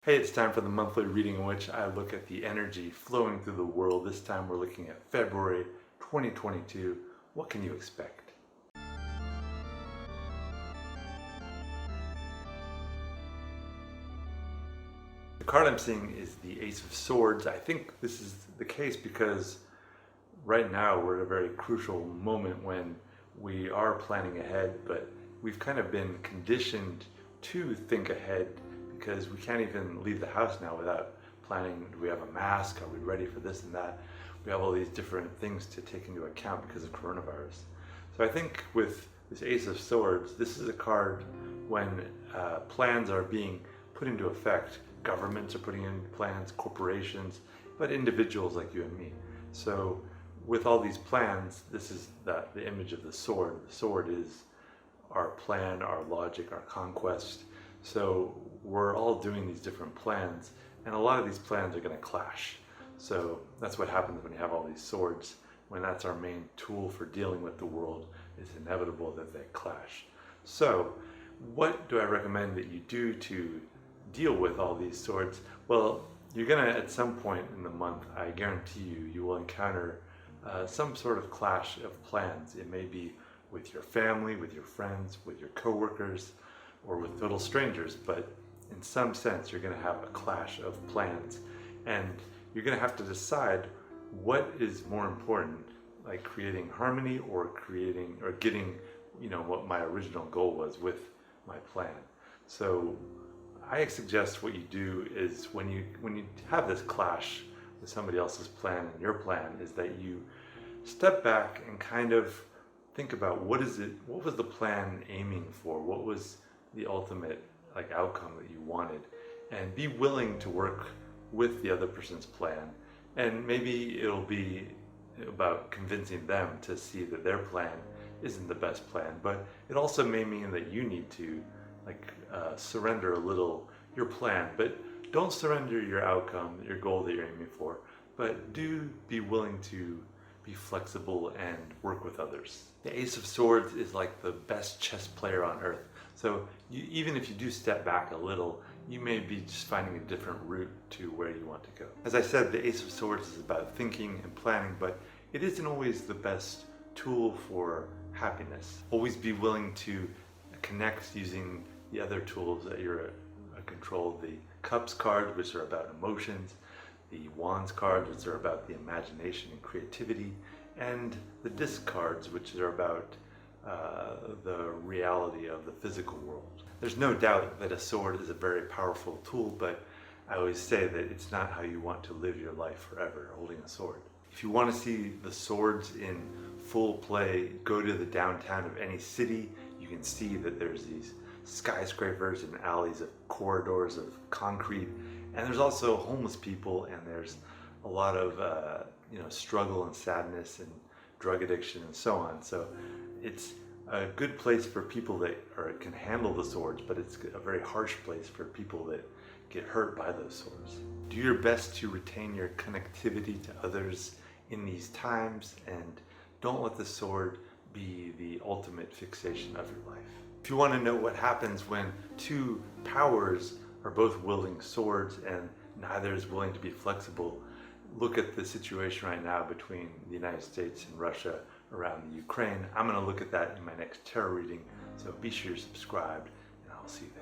Hey, it's time for the monthly reading in which I look at the energy flowing through the world. This time we're looking at February 2022. What can you expect? The card I'm seeing is the Ace of Swords. I think this is the case because right now we're at a very crucial moment when we are planning ahead, but we've kind of been conditioned to think ahead because we can't even leave the house now without planning. Do we have a mask? Are we ready for this and that? We have all these different things to take into account because of coronavirus. So I think with this Ace of Swords, this is a card when plans are being put into effect. Governments are putting in plans, corporations, but individuals like you and me. So with all these plans, this is the image of the sword. The sword is our plan, our logic, our conquest. So we're all doing these different plans, and a lot of these plans are going to clash. So that's what happens when you have all these swords. When that's our main tool for dealing with the world, it's inevitable that they clash. So what do I recommend that you do to deal with all these swords? Well, you're going to, at some point in the month, I guarantee you will encounter some sort of clash of plans. It may be with your family, with your friends, with your coworkers, or with total strangers, but in some sense you're going to have a clash of plans, and you're going to have to decide what is more important, like creating harmony or creating or getting, what my original goal was with my plan. So I suggest what you do is when you have this clash with somebody else's plan and your plan, is that you step back and kind of think about what was the plan aiming for, what was the ultimate outcome that you wanted, and be willing to work with the other person's plan. And maybe it'll be about convincing them to see that their plan isn't the best plan, but it also may mean that you need to surrender a little your plan, but don't surrender your outcome, your goal that you're aiming for, but do be willing to be flexible and work with others. The Ace of Swords is like the best chess player on earth. So even if you do step back a little, you may be just finding a different route to where you want to go. As I said, the Ace of Swords is about thinking and planning, but it isn't always the best tool for happiness. Always be willing to connect using the other tools that you're control. The Cups cards, which are about emotions, the Wands cards, which are about the imagination and creativity, and the Disc cards, which are about the reality of the physical world. There's no doubt that a sword is a very powerful tool, but I always say that it's not how you want to live your life forever, holding a sword. If you want to see the swords in full play, go to the downtown of any city. You can see that there's these skyscrapers and alleys of corridors of concrete, and there's also homeless people, and there's a lot of struggle and sadness and drug addiction and so on. So it's a good place for people that can handle the swords, but it's a very harsh place for people that get hurt by those swords. Do your best to retain your connectivity to others in these times, and don't let the sword be the ultimate fixation of your life. If you want to know what happens when two powers are both wielding swords and neither is willing to be flexible, look at the situation right now between the United States and Russia around the Ukraine. I'm going to look at that in my next tarot reading, so be sure you're subscribed, and I'll see you there.